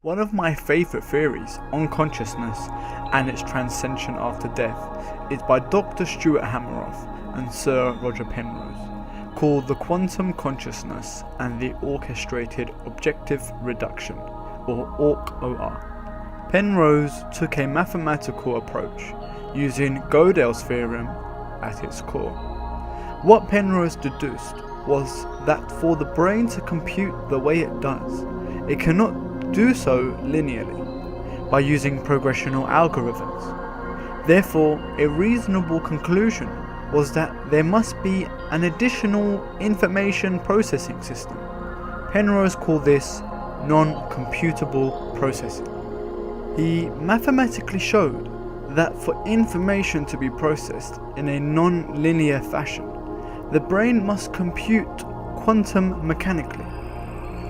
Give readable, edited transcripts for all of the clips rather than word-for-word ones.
One of my favourite theories on consciousness and its transcension after death is by Dr. Stuart Hameroff and Sir Roger Penrose, called the quantum consciousness and the orchestrated objective reduction, or ORC-OR. Penrose took a mathematical approach using Gödel's theorem at its core. What Penrose deduced was that for the brain to compute the way it does, it cannot do so linearly by using progressional algorithms. Therefore, a reasonable conclusion was that there must be an additional information processing system. Penrose called this non-computable processing. He mathematically showed that for information to be processed in a non-linear fashion, the brain must compute quantum mechanically.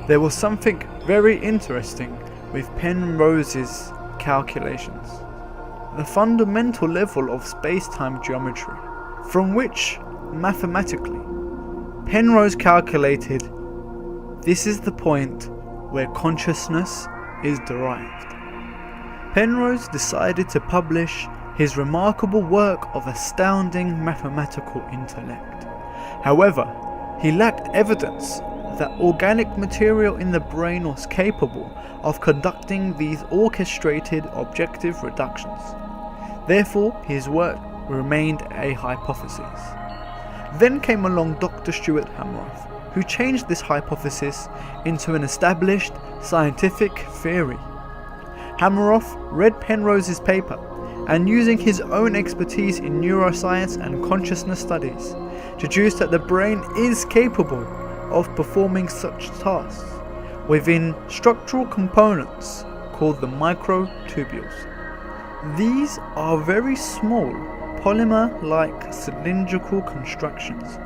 There was something very interesting with Penrose's calculations. The fundamental level of space-time geometry, from which, mathematically, Penrose calculated this is the point where consciousness is derived. Penrose decided to publish his remarkable work of astounding mathematical intellect. However, he lacked evidence that organic material in the brain was capable of conducting these orchestrated objective reductions. Therefore, his work remained a hypothesis. Then came along Dr. Stuart Hameroff, who changed this hypothesis into an established scientific theory. Hameroff read Penrose's paper and, using his own expertise in neuroscience and consciousness studies, deduced that the brain is capable of performing such tasks within structural components called the microtubules. These are very small polymer-like cylindrical constructions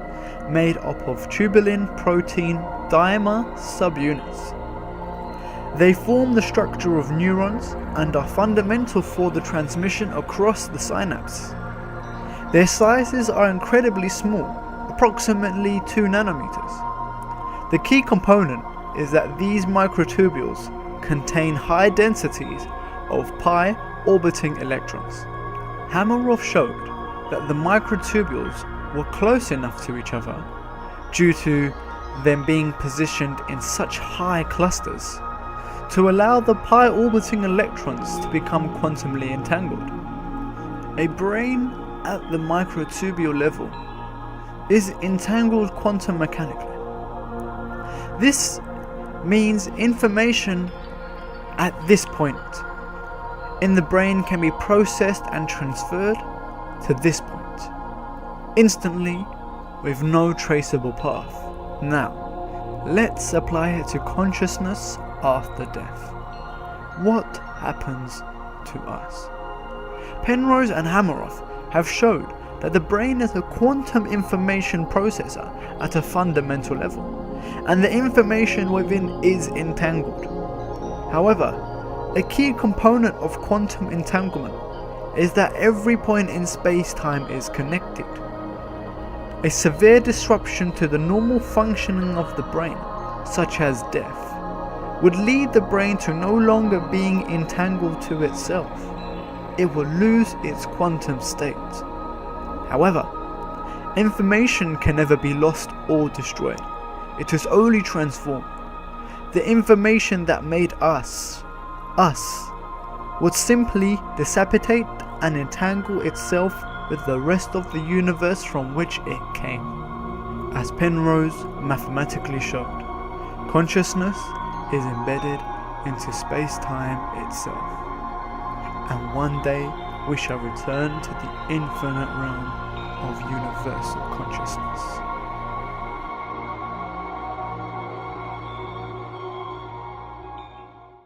made up of tubulin protein dimer subunits. They form the structure of neurons and are fundamental for the transmission across the synapse. Their sizes are incredibly small, approximately 2 nanometers. The key component is that these microtubules contain high densities of pi orbiting electrons. Hameroff showed that the microtubules were close enough to each other, due to them being positioned in such high clusters, to allow the pi orbiting electrons to become quantumly entangled. A brain at the microtubule level is entangled quantum mechanically. This means information at this point in the brain can be processed and transferred to this point instantly with no traceable path. Now, let's apply it to consciousness after death. What happens to us? Penrose and Hameroff have showed that the brain is a quantum information processor at a fundamental level, and the information within is entangled. However, a key component of quantum entanglement is that every point in space-time is connected. A severe disruption to the normal functioning of the brain, such as death, would lead the brain to no longer being entangled to itself. It will lose its quantum state. However, information can never be lost or destroyed. It is only transformed. The information that made us would simply dissipate and entangle itself with the rest of the universe from which it came. As Penrose mathematically showed, consciousness is embedded into space-time itself. And one day we shall return to the infinite realm of universal consciousness.